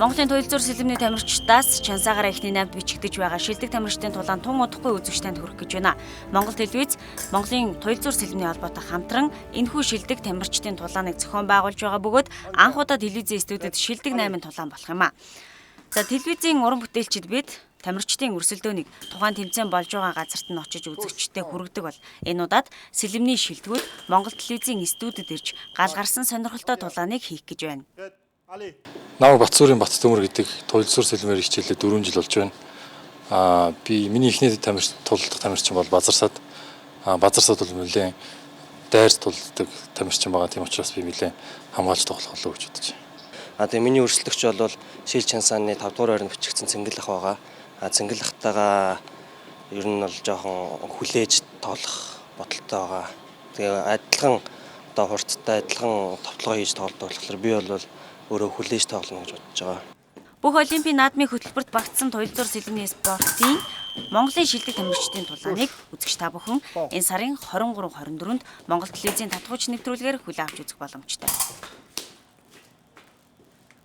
Монголын туял зуур сэлэмний тамирчдаас чансаагаар эхний 8-д бичигдэж байгаа шилдэг тамирчдын тулаан тун удахгүй үзэгчтэнд хүрэх гэж байна. Монгол телевиз Монголын туял зуур сэлэмний холбоотой хамтран энэхүү шилдэг тамирчдын тулааныг зохион байгуулж байгаа бөгөөд анх удаа телевизийн студид шилдэг 8 тулаан болох юм а. За телевизийн уран бүтээлчид бид тамирчдын өрсөлдөөнийг тухайн тэмцээн болж байгаа газарт нь очиж үзэгчдэд хүргэдэг бол энэ удаад сэлэмний шилдэгүүд Монгол телевизийн студид ирж гал гарсан сонирхолтой тулааныг хийх гэж байна. Намайг Батцуурын Бат Төмөр гэдэг туял зуур сэлмээр хичээлээ 4 жил болж байна. Би миний эхний тулалдах тамирчин бол Базарсад. Базарсад бол нэлээд дайр тулалддаг тамирчин байгаа. Тийм учраас би нэлээд хамгаалж тоглох болов гэж бодож байна. Тэгээ миний өрсөлдөгч бол Шил Чансааны 5 дугаар байранд бичигдсэн Цэнгэл ах байгаа. Цэнгэл ахтайгаа ер нь бол жоохон хүлээж тоглох бодолтой байгаа. Тэгээ адилхан одоо хурцтай адилхан товтлогоо хийж тоглодог болохоор би бол өөрөө хүлээж тоглоно гэж бодож байгаа. Бүх Олимпийн наадмын хөтөлбөрт багтсан туял зуур сэлэмний спортын Монголын шилдэг тамирчдын тулааныг үзэгч та бүхэн энэ сарын 23-24-нд Монгол телевизийн татгууч нэвтрүүлгээр хүлээн авч үзэх боломжтой.